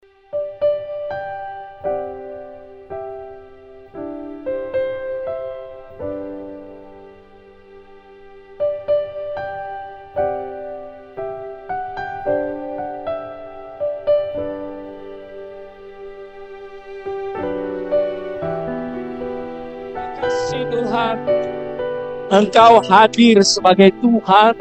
Kasih Tuhan, Engkau hadir sebagai Tuhan,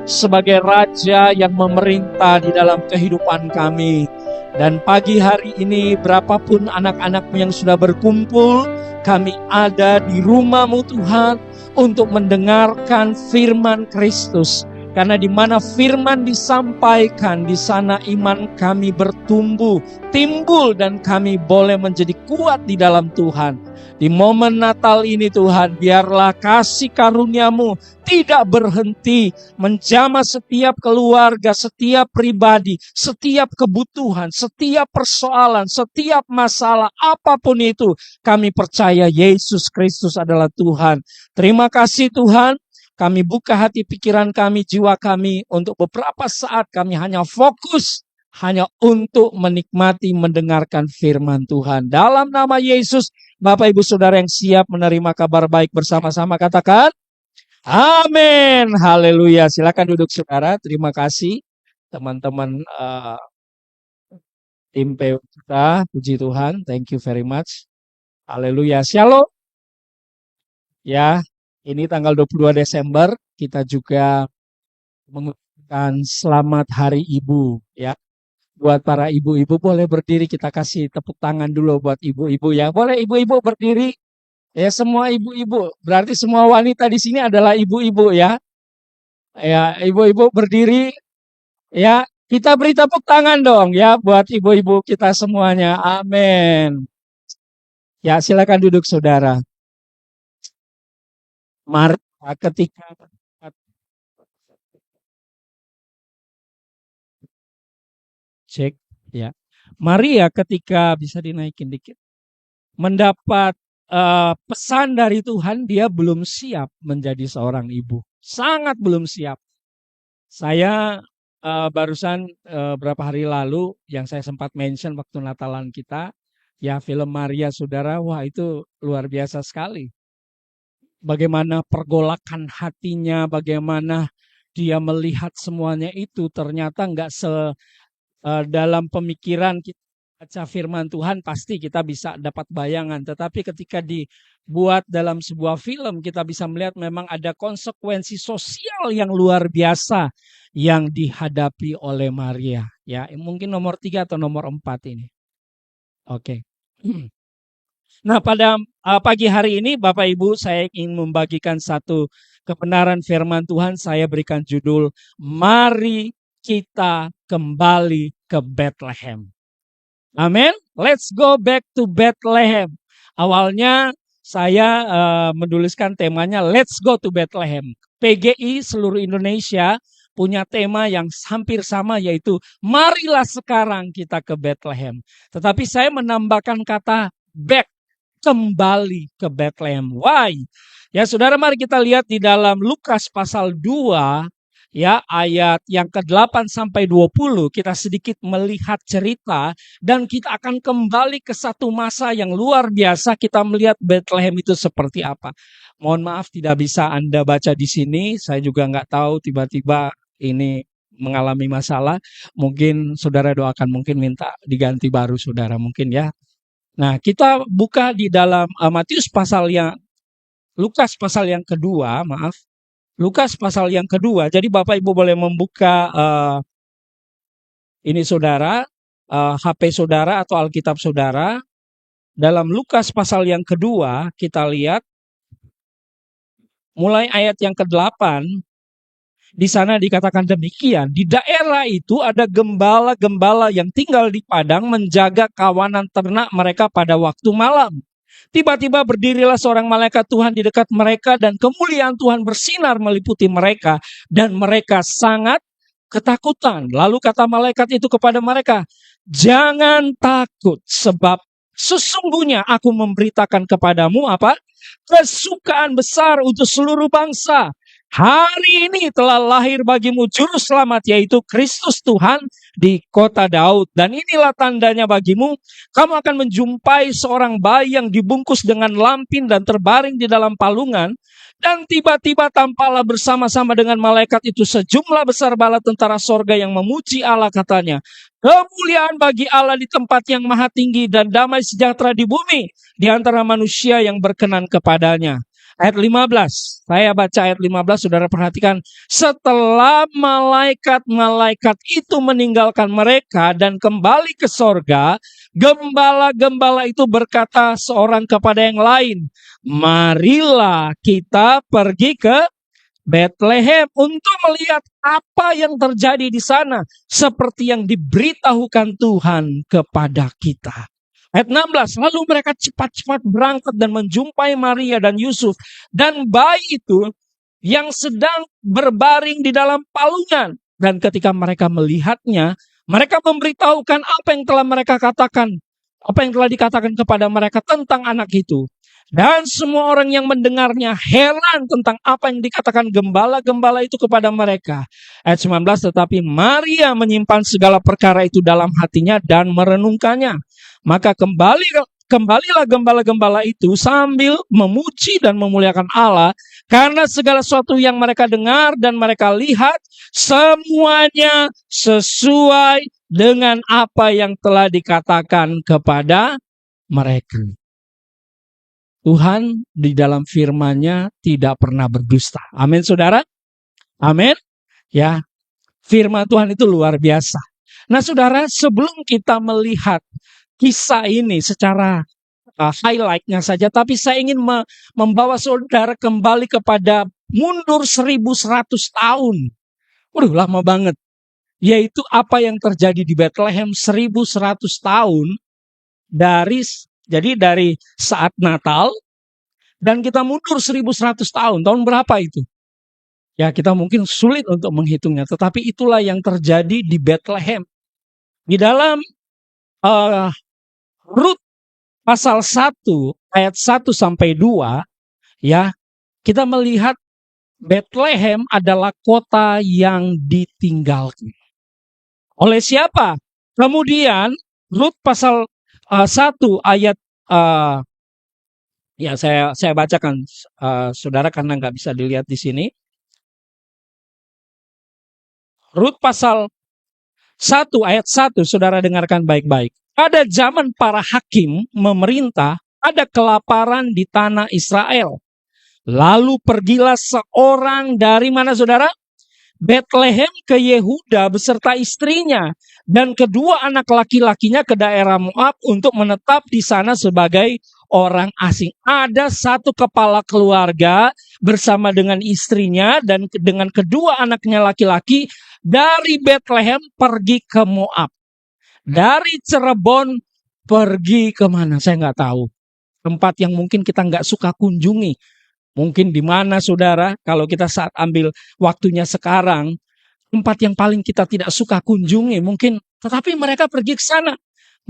sebagai Raja yang memerintah di dalam kehidupan kami. Dan pagi hari ini berapapun anak-anak-Mu yang sudah berkumpul, kami ada di rumah-Mu Tuhan untuk mendengarkan firman Kristus. Karena di mana firman disampaikan, di sana iman kami bertumbuh, timbul, dan kami boleh menjadi kuat di dalam Tuhan. Di momen Natal ini Tuhan, biarlah kasih karunia-Mu tidak berhenti menjamah setiap keluarga, setiap pribadi, setiap kebutuhan, setiap persoalan, setiap masalah, apapun itu. Kami percaya Yesus Kristus adalah Tuhan. Terima kasih Tuhan. Kami buka hati pikiran kami, jiwa kami, untuk beberapa saat kami hanya fokus, hanya untuk menikmati, mendengarkan firman Tuhan. Dalam nama Yesus, Bapak Ibu Saudara yang siap menerima kabar baik bersama-sama, katakan, amin, haleluya. Silakan duduk saudara, terima kasih teman-teman tim PW kita, puji Tuhan, thank you very much. Haleluya, shalom. Ya, ini tanggal 22 Desember, kita juga mengucapkan selamat Hari Ibu, ya. Buat para ibu-ibu boleh berdiri, kita kasih tepuk tangan dulu buat ibu-ibu ya. Boleh ibu-ibu berdiri. Ya, semua ibu-ibu, berarti semua wanita di sini adalah ibu-ibu ya. Ya, ibu-ibu berdiri. Ya, kita beri tepuk tangan dong ya buat ibu-ibu kita semuanya. Amin. Ya, silakan duduk saudara. Mari ketika cek ya. Maria ketika bisa dinaikin dikit, mendapat pesan dari Tuhan, dia belum siap menjadi seorang ibu. Sangat belum siap. Saya barusan berapa hari lalu yang saya sempat mention waktu Natalan kita, ya film Maria saudara, wah itu luar biasa sekali. Bagaimana pergolakan hatinya, bagaimana dia melihat semuanya itu, ternyata nggak dalam pemikiran kita baca firman Tuhan pasti kita bisa dapat bayangan. Tetapi ketika dibuat dalam sebuah film, kita bisa melihat memang ada konsekuensi sosial yang luar biasa yang dihadapi oleh Maria. Ya, mungkin nomor 3 atau nomor 4 ini. Oke. Nah, pada pagi hari ini Bapak Ibu, saya ingin membagikan satu kebenaran firman Tuhan. Saya berikan judul, Mari kita kembali ke Bethlehem. Amin. Let's go back to Bethlehem. Awalnya saya menuliskan temanya Let's go to Bethlehem. PGI seluruh Indonesia punya tema yang hampir sama, yaitu marilah sekarang kita ke Bethlehem. Tetapi saya menambahkan kata back, kembali ke Bethlehem. Why? Ya saudara, mari kita lihat di dalam Lukas pasal 2, ya, ayat yang ke-8 sampai 20, kita sedikit melihat cerita dan kita akan kembali ke satu masa yang luar biasa. Kita melihat Bethlehem itu seperti apa. Mohon maaf tidak bisa Anda baca di sini. Saya juga nggak tahu, tiba-tiba ini mengalami masalah. Mungkin saudara doakan, mungkin minta diganti baru saudara mungkin ya. Nah, kita buka di dalam Lukas pasal yang kedua, maaf. Lukas pasal yang kedua. Jadi Bapak Ibu boleh membuka ini saudara, HP saudara atau Alkitab saudara. Dalam Lukas pasal yang kedua, kita lihat mulai ayat yang ke-8. Di sana dikatakan demikian, di daerah itu ada gembala-gembala yang tinggal di padang menjaga kawanan ternak mereka pada waktu malam. Tiba-tiba berdirilah seorang malaikat Tuhan di dekat mereka dan kemuliaan Tuhan bersinar meliputi mereka dan mereka sangat ketakutan. Lalu kata malaikat itu kepada mereka, jangan takut sebab sesungguhnya aku memberitakan kepadamu apa? Kesukaan besar untuk seluruh bangsa. Hari ini telah lahir bagimu juru selamat, yaitu Kristus Tuhan di kota Daud. Dan inilah tandanya bagimu, kamu akan menjumpai seorang bayi yang dibungkus dengan lampin dan terbaring di dalam palungan. Dan tiba-tiba tampaklah bersama-sama dengan malaikat itu sejumlah besar bala tentara sorga yang memuji Allah, katanya, kemuliaan bagi Allah di tempat yang maha tinggi dan damai sejahtera di bumi di antara manusia yang berkenan kepadanya. Ayat 15, saya baca ayat 15, saudara perhatikan. Setelah malaikat-malaikat itu meninggalkan mereka dan kembali ke sorga, gembala-gembala itu berkata seorang kepada yang lain, marilah kita pergi ke Bethlehem untuk melihat apa yang terjadi di sana, seperti yang diberitahukan Tuhan kepada kita. Ayat 16, lalu mereka cepat-cepat berangkat dan menjumpai Maria dan Yusuf dan bayi itu yang sedang berbaring di dalam palungan. Dan ketika mereka melihatnya, mereka memberitahukan apa yang telah mereka katakan, apa yang telah dikatakan kepada mereka tentang anak itu. Dan semua orang yang mendengarnya heran tentang apa yang dikatakan gembala-gembala itu kepada mereka. Ayat 19, tetapi Maria menyimpan segala perkara itu dalam hatinya dan merenungkannya. Maka kembalilah gembala-gembala itu sambil memuji dan memuliakan Allah, karena segala sesuatu yang mereka dengar dan mereka lihat, semuanya sesuai dengan apa yang telah dikatakan kepada mereka. Tuhan di dalam firman-Nya tidak pernah berdusta. Amin, saudara? Amin. Ya, firman Tuhan itu luar biasa. Nah, saudara, sebelum kita melihat kisah ini secara highlight-nya saja, tapi saya ingin membawa saudara kembali kepada mundur 1100 tahun. Waduh, lama banget. Yaitu apa yang terjadi di Bethlehem 1100 tahun dari saat Natal, dan kita mundur 1100 tahun. Tahun berapa itu? Ya, kita mungkin sulit untuk menghitungnya, tetapi itulah yang terjadi di Bethlehem. Di dalam Rut pasal 1 ayat 1 sampai 2, ya, kita melihat Bethlehem adalah kota yang ditinggalkan. Oleh siapa? Kemudian Rut pasal 1 ayat ya, saya bacakan saudara karena nggak bisa dilihat di sini. Rut pasal 1 ayat 1, saudara dengarkan baik-baik. Pada zaman para hakim memerintah, ada kelaparan di tanah Israel. Lalu pergilah seorang dari mana, saudara? Bethlehem ke Yehuda beserta istrinya dan kedua anak laki-lakinya ke daerah Moab untuk menetap di sana sebagai orang asing. Ada satu kepala keluarga bersama dengan istrinya dan dengan kedua anaknya laki-laki dari Bethlehem pergi ke Moab. Dari Cirebon pergi ke mana? Saya nggak tahu. Tempat yang mungkin kita nggak suka kunjungi. Mungkin di mana, saudara, kalau kita saat ambil waktunya sekarang, tempat yang paling kita tidak suka kunjungi mungkin, tetapi mereka pergi ke sana.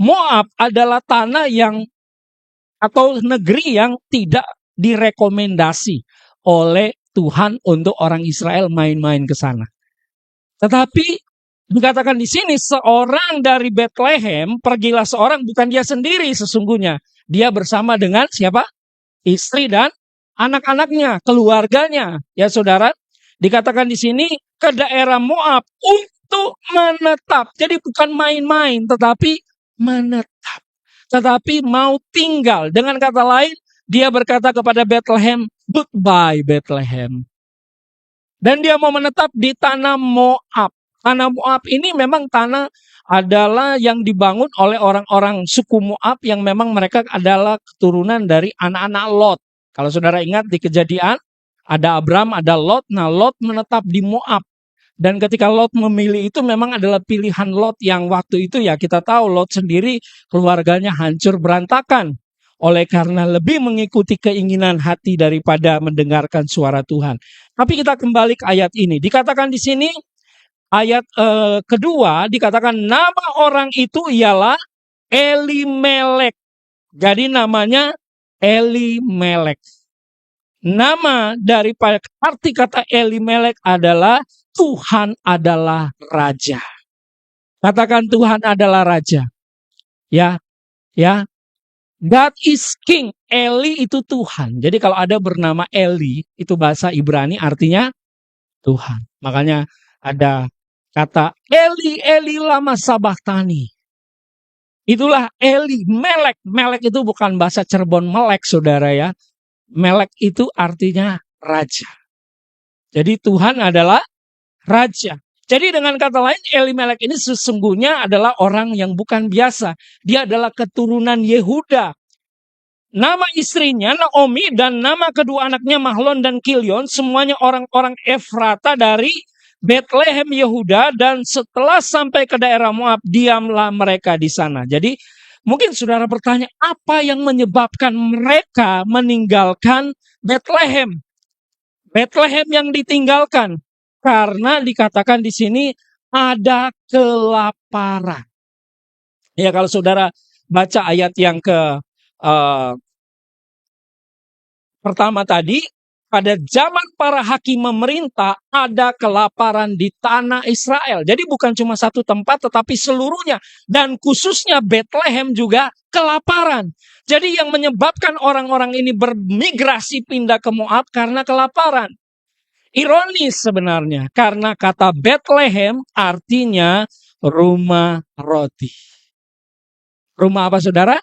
Moab adalah tanah yang atau negeri yang tidak direkomendasi oleh Tuhan untuk orang Israel main-main ke sana. Tetapi dikatakan di sini seorang dari Bethlehem, pergilah seorang, bukan dia sendiri sesungguhnya. Dia bersama dengan siapa? Istri dan anak-anaknya, keluarganya. Ya, saudara, dikatakan di sini ke daerah Moab untuk menetap. Jadi bukan main-main, tetapi menetap. Tetapi mau tinggal. Dengan kata lain, dia berkata kepada Bethlehem, goodbye Bethlehem. Dan dia mau menetap di tanah Moab. Tanah Moab ini memang tanah adalah yang dibangun oleh orang-orang suku Moab yang memang mereka adalah keturunan dari anak-anak Lot. Kalau saudara ingat di Kejadian, ada Abram, ada Lot. Nah, Lot menetap di Moab. Dan ketika Lot memilih itu memang adalah pilihan Lot yang waktu itu ya kita tahu Lot sendiri keluarganya hancur berantakan. Oleh karena lebih mengikuti keinginan hati daripada mendengarkan suara Tuhan. Tapi kita kembali ke ayat ini. Dikatakan di sini, ayat kedua, dikatakan nama orang itu ialah Elimelek. Jadi namanya Elimelek. Nama daripada arti kata Elimelek adalah Tuhan adalah Raja. Katakan Tuhan adalah Raja. Ya, ya. God is King. Eli itu Tuhan. Jadi kalau ada bernama Eli, itu bahasa Ibrani artinya Tuhan. Makanya ada kata Eli, Eli lama sabachthani. Itulah Eli, Melek. Melek itu bukan bahasa Cirebon melek, saudara ya. Melek itu artinya raja. Jadi Tuhan adalah raja. Jadi dengan kata lain, Elimelek ini sesungguhnya adalah orang yang bukan biasa. Dia adalah keturunan Yehuda. Nama istrinya Naomi dan nama kedua anaknya Mahlon dan Kilion, semuanya orang-orang Efrata dari Bethlehem Yehuda, dan setelah sampai ke daerah Moab, diamlah mereka di sana. Jadi mungkin saudara bertanya, apa yang menyebabkan mereka meninggalkan Bethlehem? Bethlehem yang ditinggalkan karena dikatakan di sini ada kelaparan. Ya, kalau saudara baca ayat yang pertama tadi, pada zaman para hakim memerintah ada kelaparan di tanah Israel. Jadi bukan cuma satu tempat tetapi seluruhnya, dan khususnya Bethlehem juga kelaparan. Jadi yang menyebabkan orang-orang ini bermigrasi pindah ke Moab karena kelaparan. Ironis sebenarnya, karena kata Bethlehem artinya rumah roti. Rumah apa saudara?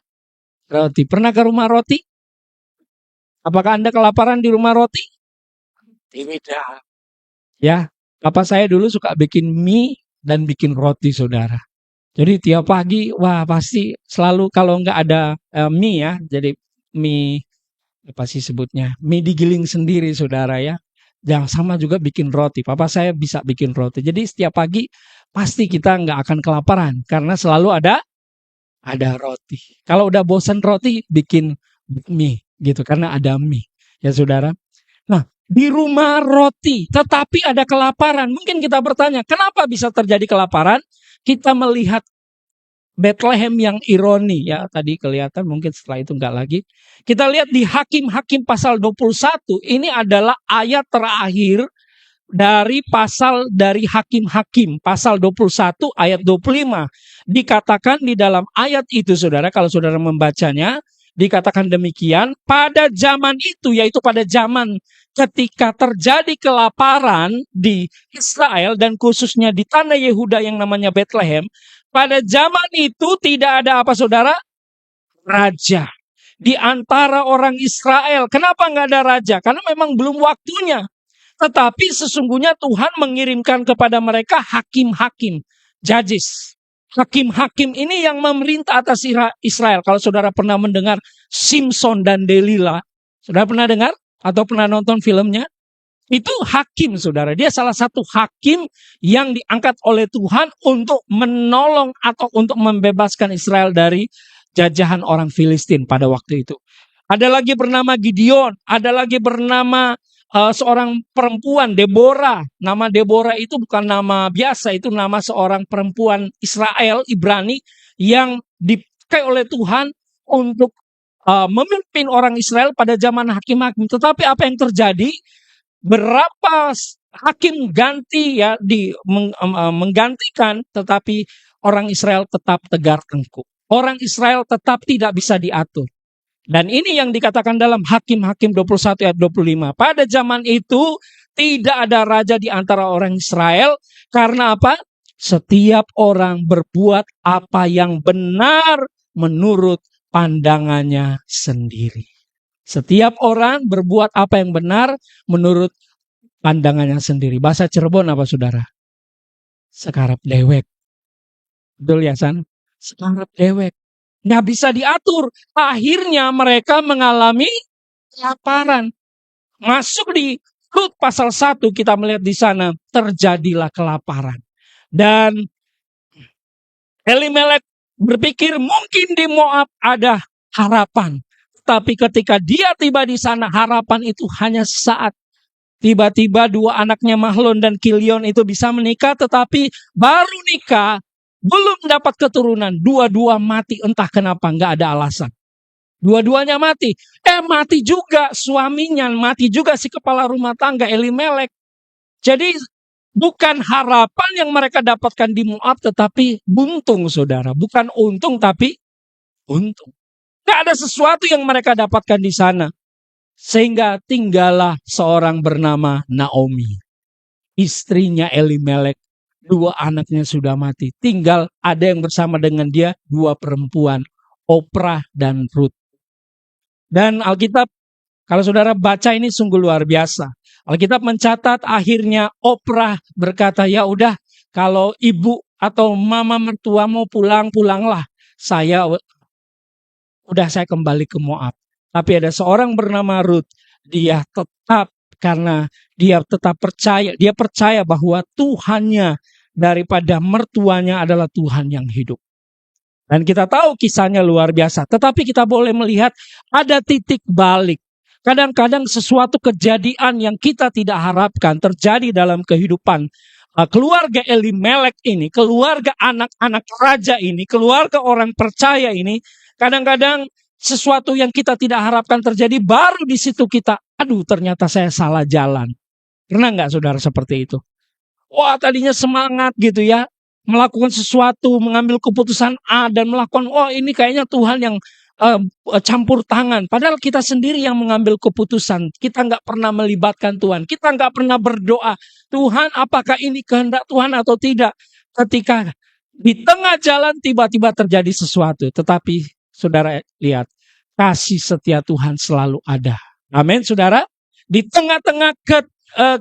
Roti. Pernah ke rumah roti? Apakah Anda kelaparan di rumah roti? Tidak. Ya, papa saya dulu suka bikin mie dan bikin roti, saudara. Jadi tiap pagi, wah pasti selalu kalau nggak ada mie ya, jadi mie apa sih sebutnya? Mie digiling sendiri, saudara ya. Yang sama juga bikin roti. Papa saya bisa bikin roti. Jadi setiap pagi pasti kita nggak akan kelaparan karena selalu ada roti. Kalau udah bosan roti, bikin mie gitu karena ada mie. Ya saudara. Nah, di rumah roti, tetapi ada kelaparan. Mungkin kita bertanya, kenapa bisa terjadi kelaparan? Kita melihat Bethlehem yang ironi ya, tadi kelihatan, mungkin setelah itu enggak lagi. Kita lihat di Hakim-Hakim pasal 21, ini adalah ayat terakhir dari pasal dari Hakim-Hakim, pasal 21 ayat 25. Dikatakan di dalam ayat itu saudara, kalau saudara membacanya, dikatakan demikian, pada zaman itu, yaitu pada zaman ketika terjadi kelaparan di Israel dan khususnya di tanah Yehuda yang namanya Bethlehem, pada zaman itu tidak ada apa saudara? Raja. Di antara orang Israel. Kenapa nggak ada raja? Karena memang belum waktunya. Tetapi sesungguhnya Tuhan mengirimkan kepada mereka hakim-hakim, judges. Hakim-hakim ini yang memerintah atas Israel. Kalau saudara pernah mendengar Simpson dan Delilah, saudara pernah dengar atau pernah nonton filmnya? Itu hakim, saudara. Dia salah satu hakim yang diangkat oleh Tuhan untuk menolong atau untuk membebaskan Israel dari jajahan orang Filistin pada waktu itu. Ada lagi bernama Gideon, ada lagi bernama seorang perempuan, Deborah. Nama Deborah itu bukan nama biasa, itu nama seorang perempuan Israel, Ibrani, yang dipakai oleh Tuhan untuk memimpin orang Israel pada zaman hakim-hakim. Tetapi apa yang terjadi? Berapa hakim ganti ya menggantikan, tetapi orang Israel tetap tegar tengkuk. Orang Israel tetap tidak bisa diatur. Dan ini yang dikatakan dalam Hakim-Hakim 21 ayat 25. Pada zaman itu tidak ada raja di antara orang Israel. Karena apa? Setiap orang berbuat apa yang benar menurut pandangannya sendiri. Setiap orang berbuat apa yang benar menurut pandangannya sendiri. Bahasa Cirebon apa saudara? Sekarap dewek. Betul ya San? Sekarap dewek. Nggak bisa diatur. Akhirnya mereka mengalami kelaparan. Masuk di Rut pasal 1 kita melihat di sana terjadilah kelaparan. Dan Elimelek berpikir mungkin di Moab ada harapan. Tapi ketika dia tiba di sana, harapan itu hanya saat. Tiba-tiba dua anaknya Mahlon dan Kilion itu bisa menikah, tetapi baru nikah, belum dapat keturunan. Dua-dua mati, entah kenapa, nggak ada alasan. Dua-duanya mati. Mati juga suaminya, mati juga si kepala rumah tangga Elimelek. Jadi Bukan harapan yang mereka dapatkan di Moab, tetapi buntung, saudara. Bukan untung, tapi untung. Tidak ada sesuatu yang mereka dapatkan di sana. Sehingga tinggallah seorang bernama Naomi. Istrinya Elimelek. 2 anaknya sudah mati. Tinggal ada yang bersama dengan dia, 2 perempuan. Oprah dan Ruth. Dan Alkitab, kalau saudara baca ini sungguh luar biasa. Alkitab mencatat akhirnya Oprah berkata, ya udah kalau ibu atau mama mertua mau pulang, pulanglah. Saya kembali ke Moab. Tapi ada seorang bernama Ruth, dia tetap, karena dia tetap percaya, dia percaya bahwa Tuhannya daripada mertuanya adalah Tuhan yang hidup. Dan kita tahu kisahnya luar biasa. Tetapi kita boleh melihat ada titik balik. Kadang-kadang sesuatu kejadian yang kita tidak harapkan terjadi dalam kehidupan keluarga Elimelek ini, keluarga anak-anak raja ini, keluarga orang percaya ini. Kadang-kadang sesuatu yang kita tidak harapkan terjadi, baru di situ kita, aduh ternyata saya salah jalan. Pernah nggak saudara seperti itu? Wah tadinya semangat gitu ya, melakukan sesuatu, mengambil keputusan A dan melakukan, oh ini kayaknya Tuhan yang campur tangan. Padahal kita sendiri yang mengambil keputusan. Kita nggak pernah melibatkan Tuhan. Kita nggak pernah berdoa, Tuhan apakah ini kehendak Tuhan atau tidak. Ketika di tengah jalan tiba-tiba terjadi sesuatu. Tetapi saudara lihat, kasih setia Tuhan selalu ada. Amin saudara. Di tengah-tengah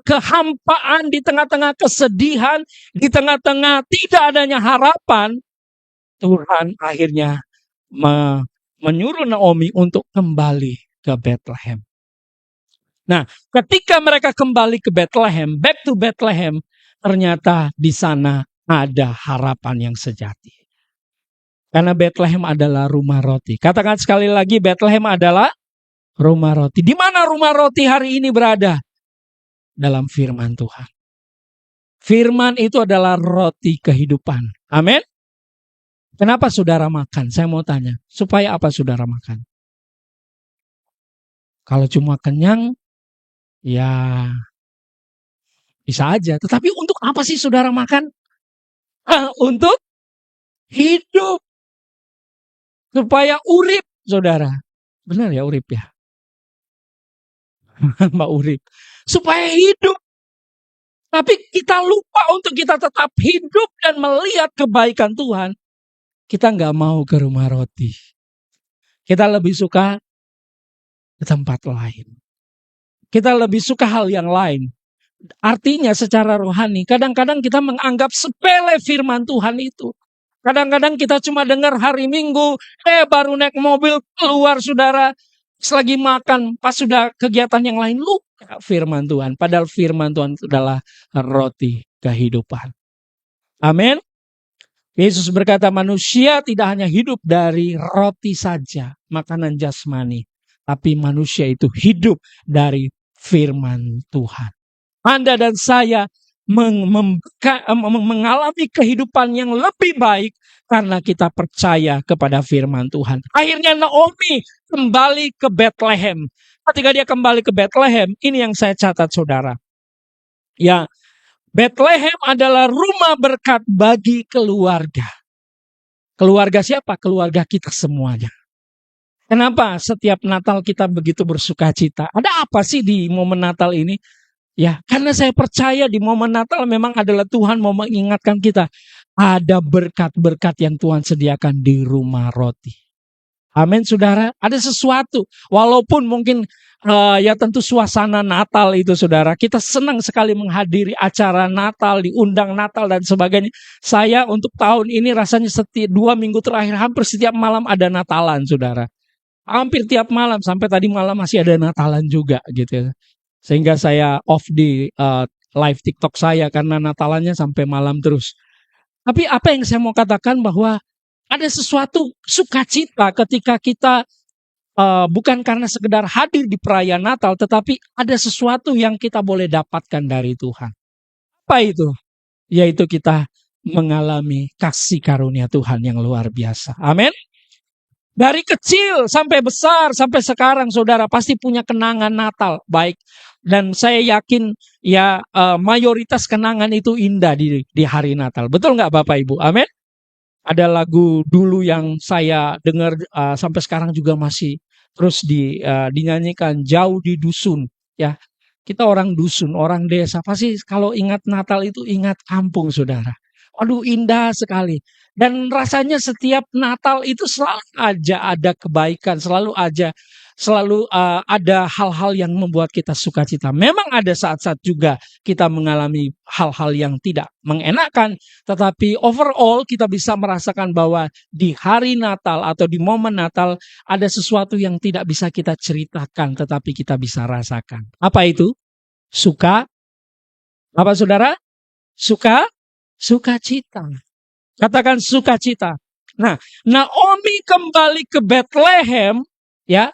kehampaan, di tengah-tengah kesedihan, di tengah-tengah tidak adanya harapan, Tuhan akhirnya menyuruh Naomi untuk kembali ke Bethlehem. Nah, ketika mereka kembali ke Bethlehem, back to Bethlehem, ternyata di sana ada harapan yang sejati. Karena Bethlehem adalah rumah roti. Katakan sekali lagi, Bethlehem adalah rumah roti. Di mana rumah roti hari ini berada? Dalam firman Tuhan. Firman itu adalah roti kehidupan. Amin. Kenapa saudara makan? Saya mau tanya. Supaya apa saudara makan? Kalau cuma kenyang, ya bisa aja. Tetapi untuk apa sih saudara makan? Untuk hidup. Supaya urip, saudara. Benar ya urip ya? Mbak urip. Supaya hidup. Tapi kita lupa untuk kita tetap hidup dan melihat kebaikan Tuhan. Kita nggak mau ke rumah roti. Kita lebih suka ke tempat lain. Kita lebih suka hal yang lain. Artinya secara rohani, kadang-kadang kita menganggap sepele firman Tuhan itu. Kadang-kadang kita cuma dengar hari Minggu, baru naik mobil keluar saudara. Selagi makan, pas sudah kegiatan yang lain, lupa firman Tuhan. Padahal firman Tuhan adalah roti kehidupan. Amin. Yesus berkata, manusia tidak hanya hidup dari roti saja, makanan jasmani. Tapi manusia itu hidup dari firman Tuhan. Anda dan saya mengalami kehidupan yang lebih baik karena kita percaya kepada firman Tuhan. Akhirnya Naomi kembali ke Bethlehem. Ketika dia kembali ke Bethlehem, ini yang saya catat saudara. Ya, Bethlehem adalah rumah berkat bagi keluarga. Keluarga siapa? Keluarga kita semuanya. Kenapa setiap Natal kita begitu bersuka cita? Ada apa sih di momen Natal ini? Ya, karena saya percaya di momen Natal memang adalah Tuhan mau mengingatkan kita. Ada berkat-berkat yang Tuhan sediakan di rumah roti. Amin, saudara. Ada sesuatu. Walaupun mungkin ya tentu suasana Natal itu, saudara. Kita senang sekali menghadiri acara Natal, diundang Natal dan sebagainya. Saya untuk tahun ini rasanya 2 minggu terakhir hampir setiap malam ada Natalan, saudara. Hampir tiap malam, sampai tadi malam masih ada Natalan juga gitu. Sehingga saya off di live TikTok saya karena Natalannya sampai malam terus. Tapi apa yang saya mau katakan bahwa ada sesuatu sukacita ketika kita bukan karena sekedar hadir di perayaan Natal, tetapi ada sesuatu yang kita boleh dapatkan dari Tuhan. Apa itu? Yaitu kita mengalami kasih karunia Tuhan yang luar biasa. Amin. Dari kecil sampai besar, sampai sekarang saudara pasti punya kenangan Natal. Baik Dan saya yakin ya mayoritas kenangan itu indah di hari Natal. Betul nggak Bapak Ibu? Amin. Ada lagu dulu yang saya dengar sampai sekarang juga masih terus dinyanyikan, Jauh di Dusun. Ya, kita orang dusun, orang desa, pasti kalau ingat Natal itu ingat kampung, saudara. Aduh, indah sekali. Dan rasanya setiap Natal itu selalu aja ada kebaikan, selalu ada hal-hal yang membuat kita sukacita. Memang ada saat-saat juga kita mengalami hal-hal yang tidak mengenakan, tetapi overall kita bisa merasakan bahwa di hari Natal atau di momen Natal ada sesuatu yang tidak bisa kita ceritakan, tetapi kita bisa rasakan. Apa itu? Suka, apa saudara? Suka, sukacita. Katakan sukacita. Nah, Naomi kembali ke Bethlehem, ya,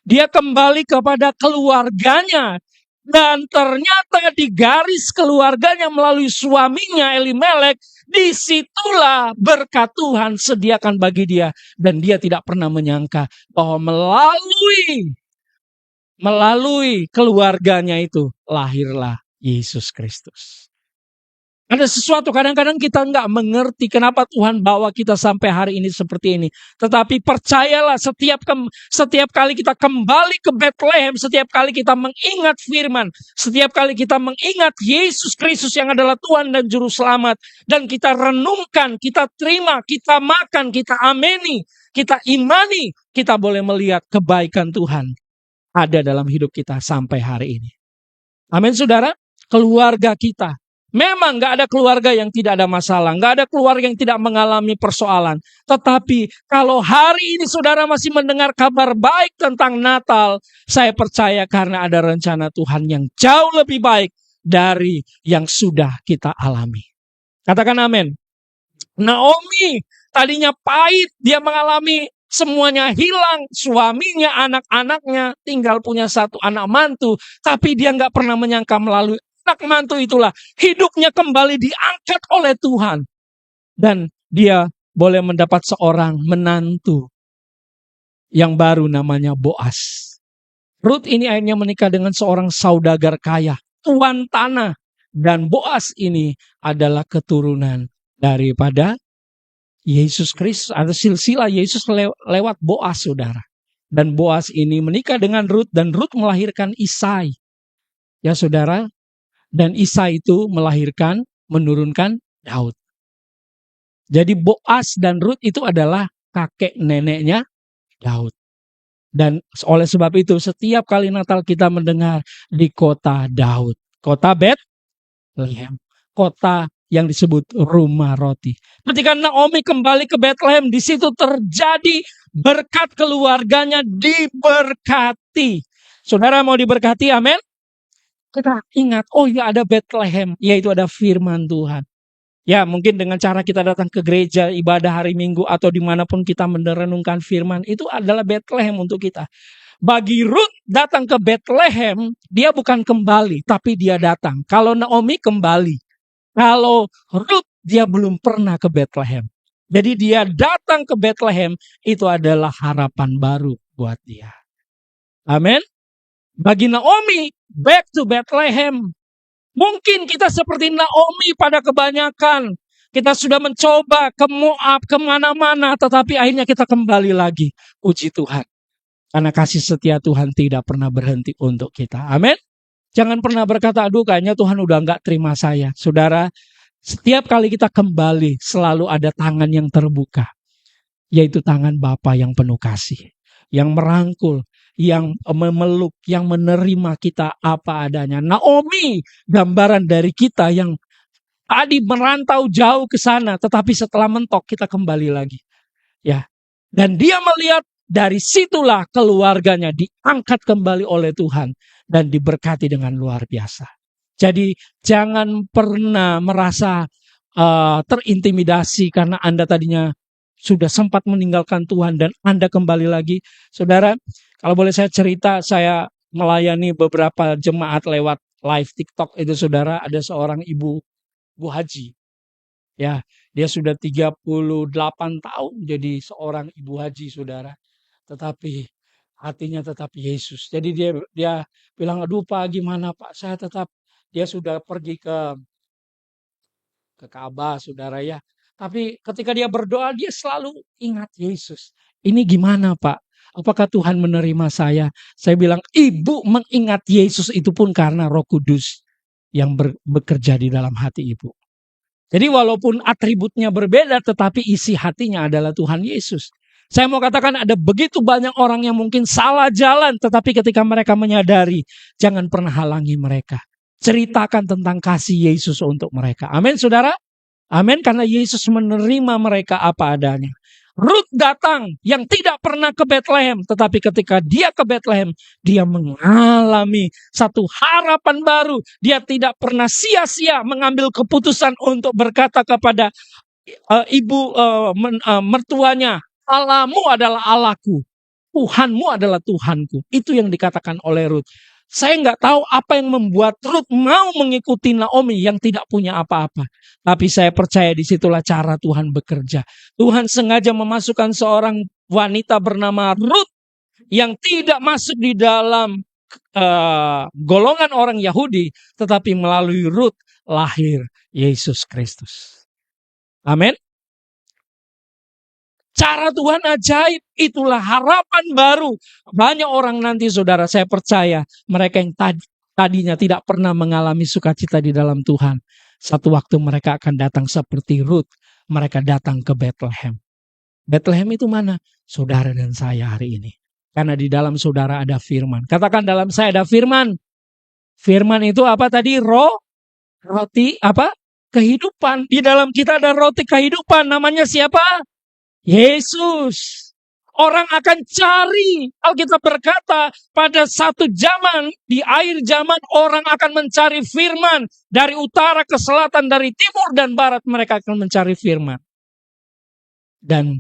dia kembali kepada keluarganya. Dan ternyata di garis keluarganya melalui suaminya Elimelek, disitulah berkat Tuhan sediakan bagi dia. Dan dia tidak pernah menyangka bahwa melalui keluarganya itu lahirlah Yesus Kristus. Ada sesuatu kadang-kadang kita nggak mengerti kenapa Tuhan bawa kita sampai hari ini seperti ini. Tetapi percayalah setiap kali kita kembali ke Bethlehem, setiap kali kita mengingat firman, setiap kali kita mengingat Yesus Kristus yang adalah Tuhan dan Juru Selamat, dan kita renungkan, kita terima, kita makan, kita ameni, kita imani, kita boleh melihat kebaikan Tuhan ada dalam hidup kita sampai hari ini. Amin saudara, keluarga kita. Memang gak ada keluarga yang tidak ada masalah. Gak ada keluarga yang tidak mengalami persoalan. Tetapi kalau hari ini saudara masih mendengar kabar baik tentang Natal, saya percaya karena ada rencana Tuhan yang jauh lebih baik dari yang sudah kita alami. Katakan amin. Naomi tadinya pahit, dia mengalami semuanya hilang, suaminya, anak-anaknya, tinggal punya satu anak mantu. Tapi dia gak pernah menyangka melalui anak mantu itulah hidupnya kembali diangkat oleh Tuhan. Dan dia boleh mendapat seorang menantu yang baru namanya Boas. Ruth ini akhirnya menikah dengan seorang saudagar kaya, tuan tanah. Dan Boas ini adalah keturunan daripada Yesus Kristus, atau silsilah Yesus lewat Boas, saudara. Dan Boas ini menikah dengan Ruth, dan Ruth melahirkan Isai. Ya saudara, dan Isai itu menurunkan Daud. Jadi Boas dan Ruth itu adalah kakek neneknya Daud. Dan oleh sebab itu setiap kali Natal kita mendengar di kota Daud, kota Bethlehem, kota yang disebut rumah roti. Ketika Naomi kembali ke Bethlehem, di situ terjadi berkat, keluarganya diberkati. Saudara mau diberkati, amin? Kita ingat, oh ya ada Bethlehem, yaitu ada firman Tuhan. Ya mungkin dengan cara kita datang ke gereja, ibadah hari Minggu, atau dimanapun kita merenungkan firman, itu adalah Bethlehem untuk kita. Bagi Ruth datang ke Bethlehem, dia bukan kembali, tapi dia datang. Kalau Naomi kembali, kalau Ruth dia belum pernah ke Bethlehem. Jadi dia datang ke Bethlehem, itu adalah harapan baru buat dia. Amin. Bagi Naomi, back to Bethlehem. Mungkin kita seperti Naomi pada kebanyakan. Kita sudah mencoba ke Moab, kemana-mana, tetapi akhirnya kita kembali lagi. Puji Tuhan. Karena kasih setia Tuhan tidak pernah berhenti untuk kita. Amin. Jangan pernah berkata, aduh kayaknya Tuhan udah gak terima saya. Saudara, setiap kali kita kembali, selalu ada tangan yang terbuka. Yaitu tangan Bapa yang penuh kasih. Yang merangkul, yang memeluk, yang menerima kita apa adanya. Naomi, gambaran dari kita yang tadi merantau jauh ke sana, tetapi setelah mentok kita kembali lagi. Ya. Dan dia melihat dari situlah keluarganya diangkat kembali oleh Tuhan dan diberkati dengan luar biasa. Jadi jangan pernah merasa terintimidasi karena Anda tadinya sudah sempat meninggalkan Tuhan dan Anda kembali lagi. Saudara, kalau boleh saya cerita, saya melayani beberapa jemaat lewat live TikTok itu saudara, ada seorang ibu haji. Ya, dia sudah 38 tahun jadi seorang ibu haji saudara. Tetapi hatinya tetap Yesus. Jadi dia bilang, aduh Pak, gimana Pak, saya tetap, dia sudah pergi ke Ka'bah, saudara ya. Tapi ketika dia berdoa, dia selalu ingat Yesus. Ini gimana Pak? Apakah Tuhan menerima saya? Saya bilang, ibu mengingat Yesus itu pun karena Roh Kudus yang bekerja di dalam hati ibu. Jadi walaupun atributnya berbeda, tetapi isi hatinya adalah Tuhan Yesus. Saya mau katakan ada begitu banyak orang yang mungkin salah jalan, tetapi ketika mereka menyadari, jangan pernah halangi mereka. Ceritakan tentang kasih Yesus untuk mereka. Amin, saudara? Amin, karena Yesus menerima mereka apa adanya. Rut datang yang tidak pernah ke Bethlehem, tetapi ketika dia ke Bethlehem, dia mengalami satu harapan baru. Dia tidak pernah sia-sia mengambil keputusan untuk berkata kepada ibu mertuanya, Allahmu adalah Allahku, Tuhanmu adalah Tuhanku. Itu yang dikatakan oleh Rut. Saya nggak tahu apa yang membuat Rut mau mengikuti Naomi yang tidak punya apa-apa. Tapi saya percaya disitulah cara Tuhan bekerja. Tuhan sengaja memasukkan seorang wanita bernama Rut yang tidak masuk di dalam golongan orang Yahudi. Tetapi melalui Rut lahir Yesus Kristus. Amin. Cara Tuhan ajaib, itulah harapan baru. Banyak orang nanti saudara, saya percaya mereka yang tadinya tidak pernah mengalami sukacita di dalam Tuhan. Satu waktu mereka akan datang seperti Rut. Mereka datang ke Bethlehem. Bethlehem itu mana? Saudara dan saya hari ini. Karena di dalam saudara ada firman. Katakan dalam saya ada firman. Firman itu apa tadi? Roti apa? Kehidupan. Di dalam kita ada roti kehidupan. Namanya siapa? Yesus. Orang akan cari. Alkitab berkata pada satu zaman, di akhir zaman orang akan mencari firman. Dari utara ke selatan, dari timur dan barat mereka akan mencari firman. Dan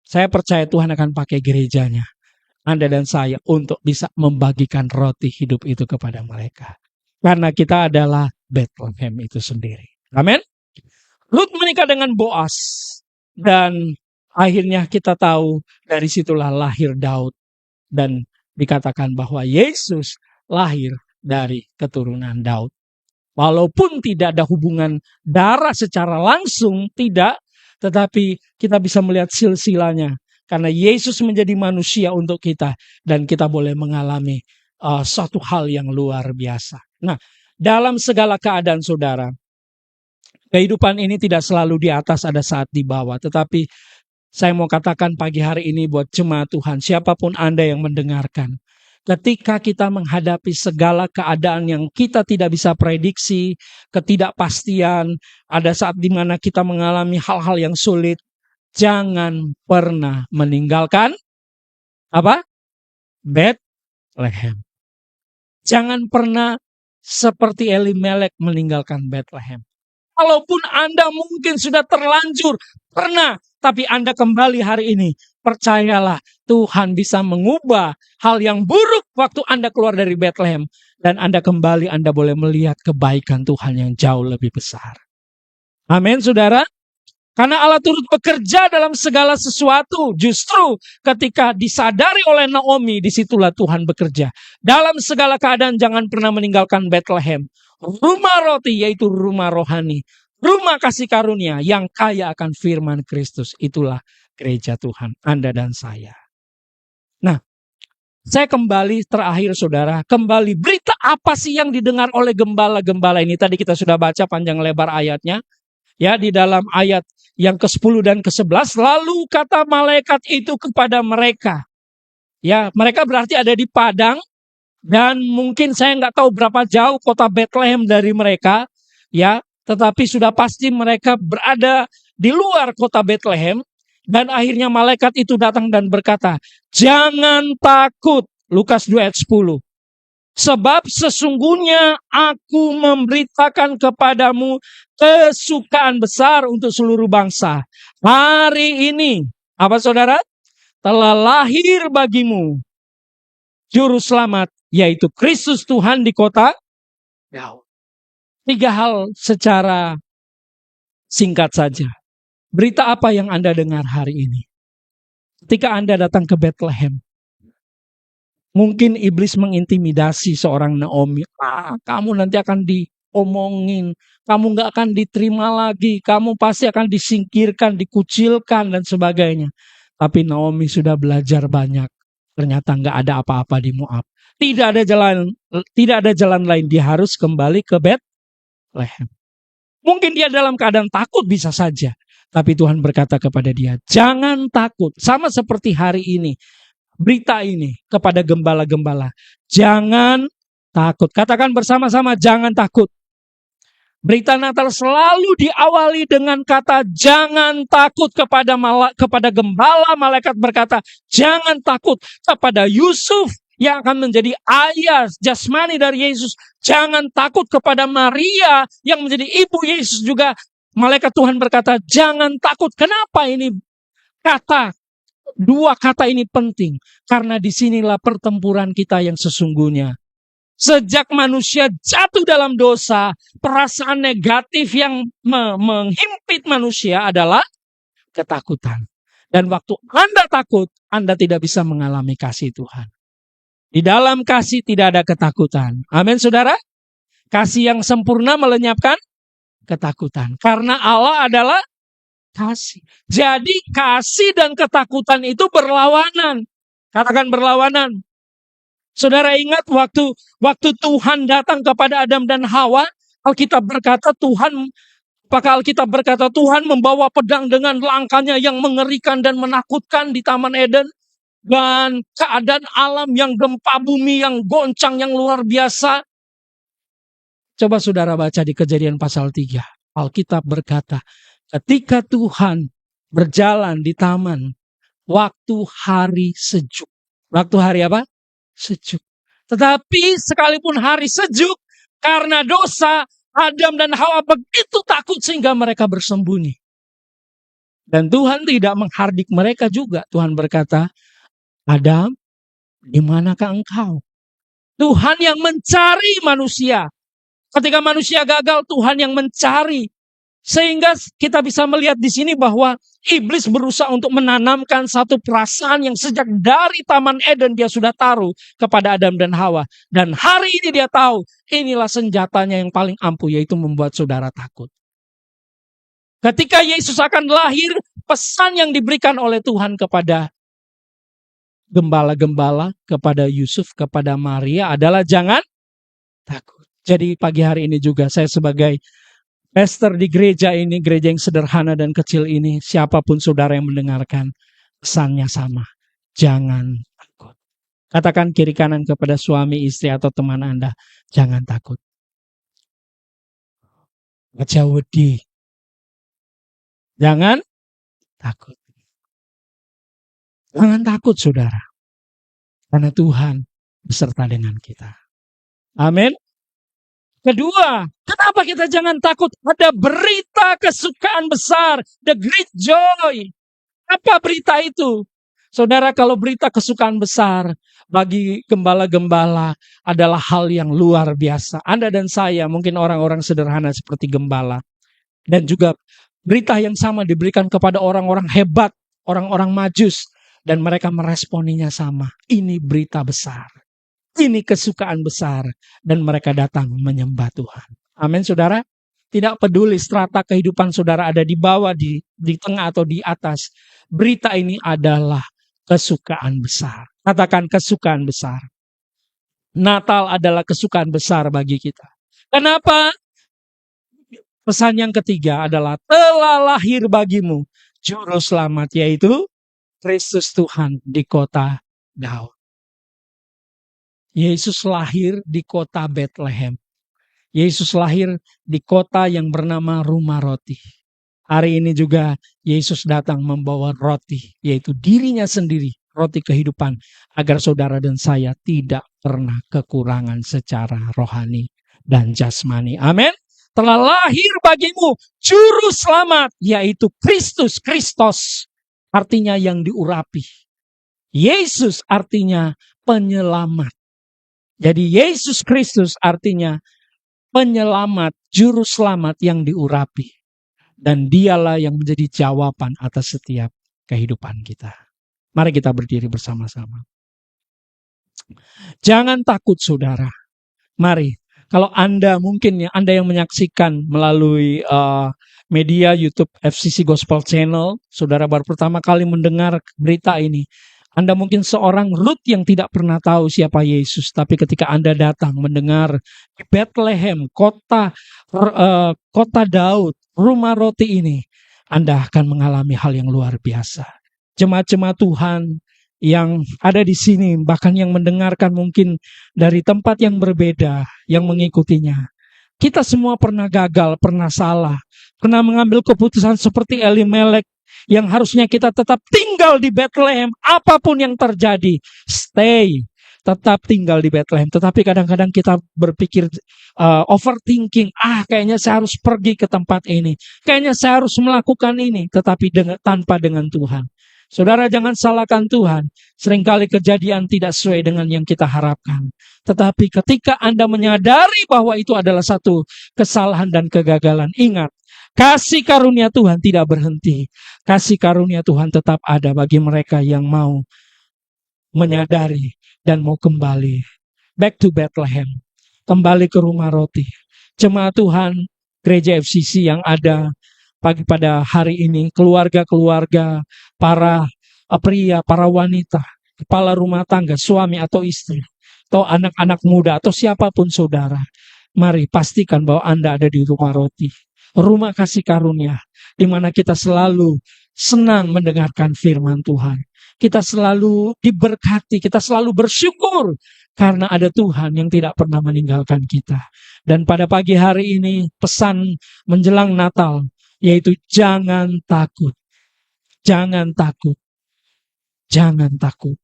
saya percaya Tuhan akan pakai gerejanya, Anda dan saya, untuk bisa membagikan roti hidup itu kepada mereka. Karena kita adalah Bethlehem itu sendiri. Amin. Rut menikah dengan Boas. Dan akhirnya kita tahu dari situlah lahir Daud. Dan dikatakan bahwa Yesus lahir dari keturunan Daud. Walaupun tidak ada hubungan darah secara langsung, tidak. Tetapi kita bisa melihat silsilanya. Karena Yesus menjadi manusia untuk kita. Dan kita boleh mengalami suatu hal yang luar biasa. Nah, dalam segala keadaan saudara, kehidupan ini tidak selalu di atas, ada saat di bawah. Tetapi saya mau katakan pagi hari ini buat jemaat Tuhan, siapapun Anda yang mendengarkan. Ketika kita menghadapi segala keadaan yang kita tidak bisa prediksi, ketidakpastian, ada saat di mana kita mengalami hal-hal yang sulit, jangan pernah meninggalkan apa? Bethlehem. Jangan pernah seperti Elimelek meninggalkan Bethlehem. Walaupun Anda mungkin sudah terlanjur, pernah, tapi Anda kembali hari ini, percayalah Tuhan bisa mengubah hal yang buruk waktu Anda keluar dari Bethlehem. Dan Anda kembali, Anda boleh melihat kebaikan Tuhan yang jauh lebih besar. Amin, saudara. Karena Allah turut bekerja dalam segala sesuatu. Justru ketika disadari oleh Naomi, disitulah Tuhan bekerja. Dalam segala keadaan jangan pernah meninggalkan Bethlehem. Rumah roti yaitu rumah rohani. Rumah kasih karunia yang kaya akan firman Kristus. Itulah gereja Tuhan, Anda dan saya. Nah, saya kembali terakhir saudara. Kembali berita apa sih yang didengar oleh gembala-gembala ini? Tadi kita sudah baca panjang lebar ayatnya. Ya, di dalam ayat yang ke-10 dan ke-11. Lalu kata malaikat itu kepada mereka. Ya, mereka berarti ada di padang. Dan mungkin saya nggak tahu berapa jauh kota Bethlehem dari mereka, ya. Tetapi sudah pasti mereka berada di luar kota Bethlehem. Dan akhirnya malaikat itu datang dan berkata, jangan takut. Lukas 2 ayat 10. Sebab sesungguhnya aku memberitakan kepadamu kesukaan besar untuk seluruh bangsa. Hari ini, apa saudara? Telah lahir bagimu Juru Selamat, yaitu Kristus Tuhan di kota Daud. 3 hal secara singkat saja. Berita apa yang Anda dengar hari ini? Ketika Anda datang ke Bethlehem, Mungkin iblis mengintimidasi seorang Naomi. Kamu nanti akan diomongin. Kamu nggak akan diterima lagi. Kamu pasti akan disingkirkan, dikucilkan, dan sebagainya. Tapi Naomi sudah belajar banyak. Ternyata nggak ada apa-apa di Moab. Tidak ada jalan lain. Dia harus kembali ke Betlehem. Mungkin dia dalam keadaan takut, bisa saja. Tapi Tuhan berkata kepada dia, jangan takut. Sama seperti hari ini. Berita ini kepada gembala-gembala. Jangan takut. Katakan bersama-sama, jangan takut. Berita Natal selalu diawali dengan kata jangan takut. Kepada gembala, malaikat berkata jangan takut. Kepada Yusuf yang akan menjadi ayah jasmani dari Yesus, jangan takut. Kepada Maria yang menjadi ibu Yesus juga, malaikat Tuhan berkata jangan takut. Kenapa ini dua kata ini penting? Karena disinilah pertempuran kita yang sesungguhnya. Sejak manusia jatuh dalam dosa, perasaan negatif yang menghimpit manusia adalah ketakutan. Dan waktu Anda takut, Anda tidak bisa mengalami kasih Tuhan. Di dalam kasih tidak ada ketakutan. Amin, saudara. Kasih yang sempurna melenyapkan ketakutan. Karena Allah adalah kasih. Jadi kasih dan ketakutan itu berlawanan. Katakan berlawanan. Saudara ingat waktu Tuhan datang kepada Adam dan Hawa, Alkitab berkata Tuhan membawa pedang dengan langkahnya yang mengerikan dan menakutkan di Taman Eden. Dan keadaan alam yang gempa bumi, yang goncang, yang luar biasa. Coba saudara baca di Kejadian pasal 3. Alkitab berkata, ketika Tuhan berjalan di taman, waktu hari sejuk. Waktu hari apa? Sejuk. Tetapi sekalipun hari sejuk, karena dosa, Adam dan Hawa begitu takut sehingga mereka bersembunyi. Dan Tuhan tidak menghardik mereka juga. Tuhan berkata, Adam, di manakah engkau? Tuhan yang mencari manusia. Ketika manusia gagal, Tuhan yang mencari. Sehingga kita bisa melihat di sini bahwa iblis berusaha untuk menanamkan satu perasaan yang sejak dari Taman Eden dia sudah taruh kepada Adam dan Hawa. Dan hari ini dia tahu inilah senjatanya yang paling ampuh, yaitu membuat saudara takut. Ketika Yesus akan lahir, pesan yang diberikan oleh Tuhan kepada gembala-gembala, kepada Yusuf, kepada Maria adalah jangan takut. Jadi pagi hari ini juga saya sebagai pastor di gereja ini, gereja yang sederhana dan kecil ini, siapapun saudara yang mendengarkan, pesannya sama. Jangan takut. Katakan kiri kanan kepada suami, istri, atau teman Anda, jangan takut. Aja wedi. Jangan takut. Jangan takut, saudara. Karena Tuhan beserta dengan kita. Amin. Kedua, kenapa kita jangan takut? Ada berita kesukaan besar, the great joy. Apa berita itu? Saudara, kalau berita kesukaan besar bagi gembala-gembala adalah hal yang luar biasa. Anda dan saya mungkin orang-orang sederhana seperti gembala. Dan juga berita yang sama diberikan kepada orang-orang hebat, orang-orang majus. Dan mereka meresponinya sama. Ini berita besar. Ini kesukaan besar. Dan mereka datang menyembah Tuhan. Amin, saudara. Tidak peduli strata kehidupan saudara ada di bawah, di tengah, atau di atas. Berita ini adalah kesukaan besar. Katakan kesukaan besar. Natal adalah kesukaan besar bagi kita. Kenapa? Pesan yang ketiga adalah telah lahir bagimu Juru Selamat, yaitu Kristus Tuhan di kota Daud. Yesus lahir di kota Betlehem. Yesus lahir di kota yang bernama Rumah Roti. Hari ini juga Yesus datang membawa roti, yaitu dirinya sendiri, roti kehidupan, agar saudara dan saya tidak pernah kekurangan secara rohani dan jasmani. Amin. Telah lahir bagimu Juru Selamat, yaitu Kristus. Artinya yang diurapi. Yesus artinya penyelamat. Jadi Yesus Kristus artinya penyelamat, Juru Selamat yang diurapi. Dan dialah yang menjadi jawaban atas setiap kehidupan kita. Mari kita berdiri bersama-sama. Jangan takut saudara. Mari, kalau Anda mungkin Anda yang menyaksikan melalui media YouTube FCC Gospel Channel, saudara baru pertama kali mendengar berita ini. Anda mungkin seorang Ruth yang tidak pernah tahu siapa Yesus, tapi ketika Anda datang mendengar di Bethlehem, kota Daud, rumah roti ini, Anda akan mengalami hal yang luar biasa. Jemaat-jemaat Tuhan yang ada di sini, bahkan yang mendengarkan mungkin dari tempat yang berbeda, yang mengikutinya. Kita semua pernah gagal, pernah salah, pernah mengambil keputusan seperti Elimelek, yang harusnya kita tetap tinggal di Bethlehem, apapun yang terjadi, stay, tetap tinggal di Bethlehem. Tetapi kadang-kadang kita berpikir overthinking, kayaknya saya harus pergi ke tempat ini, kayaknya saya harus melakukan ini, tetapi tanpa dengan Tuhan. Saudara, jangan salahkan Tuhan. Seringkali kejadian tidak sesuai dengan yang kita harapkan. Tetapi ketika Anda menyadari bahwa itu adalah satu kesalahan dan kegagalan, ingat, kasih karunia Tuhan tidak berhenti. Kasih karunia Tuhan tetap ada bagi mereka yang mau menyadari dan mau kembali. Back to Bethlehem. Kembali ke rumah roti. Jemaat Tuhan, gereja FCC yang ada pada hari ini, keluarga-keluarga, para pria, para wanita, kepala rumah tangga, suami atau istri, atau anak-anak muda, atau siapapun saudara. Mari pastikan bahwa Anda ada di rumah roti. Rumah kasih karunia, di mana kita selalu senang mendengarkan firman Tuhan. Kita selalu diberkati, kita selalu bersyukur karena ada Tuhan yang tidak pernah meninggalkan kita. Dan pada pagi hari ini pesan menjelang Natal, yaitu jangan takut. Jangan takut. Jangan takut.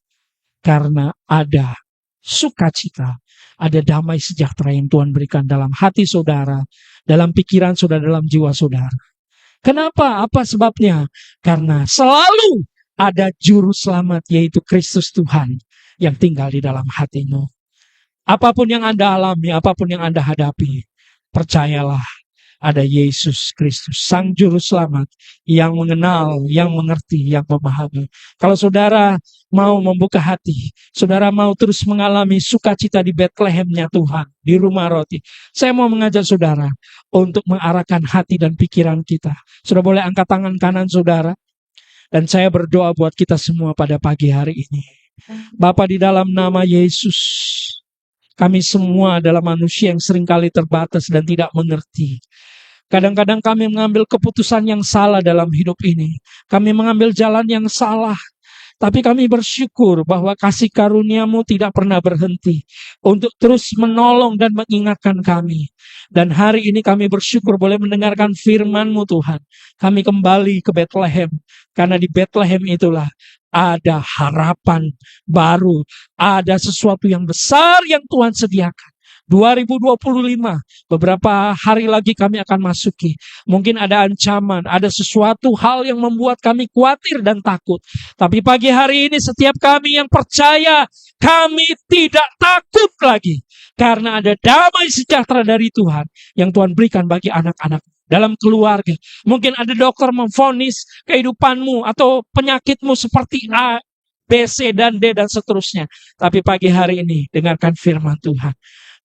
Karena ada sukacita, ada damai sejahtera yang Tuhan berikan dalam hati saudara, dalam pikiran saudara, dalam jiwa saudara. Kenapa? Apa sebabnya? Karena selalu ada juru selamat, yaitu Kristus Tuhan yang tinggal di dalam hatimu. Apapun yang Anda alami, apapun yang Anda hadapi, percayalah, ada Yesus Kristus, Sang Juru Selamat, yang mengenal, yang mengerti, yang memahami. Kalau saudara mau membuka hati, saudara mau terus mengalami sukacita di Bethlehemnya Tuhan, di rumah roti, saya mau mengajak saudara untuk mengarahkan hati dan pikiran kita. Saudara boleh angkat tangan kanan saudara, dan saya berdoa buat kita semua pada pagi hari ini. Bapa, di dalam nama Yesus, kami semua adalah manusia yang seringkali terbatas dan tidak mengerti. Kadang-kadang kami mengambil keputusan yang salah dalam hidup ini. Kami mengambil jalan yang salah. Tapi kami bersyukur bahwa kasih karunia-Mu tidak pernah berhenti untuk terus menolong dan mengingatkan kami. Dan hari ini kami bersyukur boleh mendengarkan firman-Mu Tuhan. Kami kembali ke Bethlehem. Karena di Bethlehem itulah ada harapan baru. Ada sesuatu yang besar yang Tuhan sediakan. 2025, beberapa hari lagi kami akan masuki. Mungkin ada ancaman, ada sesuatu hal yang membuat kami khawatir dan takut. Tapi pagi hari ini setiap kami yang percaya, kami tidak takut lagi. Karena ada damai sejahtera dari Tuhan yang Tuhan berikan bagi anak-anak dalam keluarga. Mungkin ada dokter memvonis kehidupanmu atau penyakitmu seperti A, B, C, dan D, dan seterusnya. Tapi pagi hari ini, dengarkan firman Tuhan.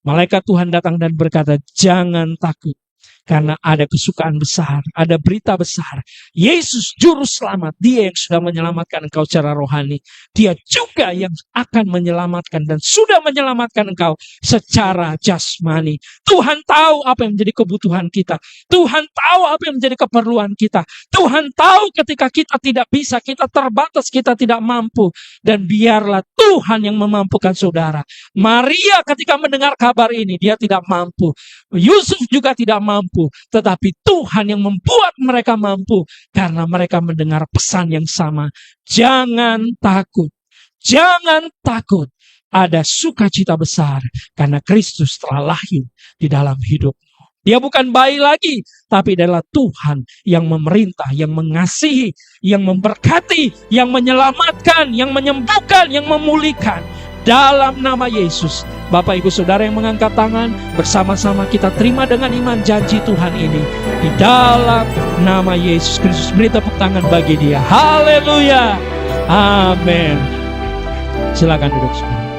Malaikat Tuhan datang dan berkata, jangan takut. Karena ada kesukaan besar, ada berita besar. Yesus Juru Selamat, Dia yang sudah menyelamatkan engkau secara rohani. Dia juga yang akan menyelamatkan dan sudah menyelamatkan engkau secara jasmani. Tuhan tahu apa yang menjadi kebutuhan kita. Tuhan tahu apa yang menjadi keperluan kita. Tuhan tahu ketika kita tidak bisa, kita terbatas, kita tidak mampu. Dan biarlah Tuhan yang memampukan saudara. Maria ketika mendengar kabar ini, dia tidak mampu. Yusuf juga tidak mampu, tetapi Tuhan yang membuat mereka mampu karena mereka mendengar pesan yang sama. Jangan takut, jangan takut. Ada sukacita besar karena Kristus telah lahir di dalam hidupmu. Dia bukan bayi lagi, tapi adalah Tuhan yang memerintah, yang mengasihi, yang memberkati, yang menyelamatkan, yang menyembuhkan, yang memulihkan. Dalam nama Yesus, Bapak Ibu Saudara yang mengangkat tangan, bersama-sama kita terima dengan iman janji Tuhan ini. Di dalam nama Yesus Kristus, beri tepuk tangan bagi Dia. Haleluya. Amin. Silakan duduk semua.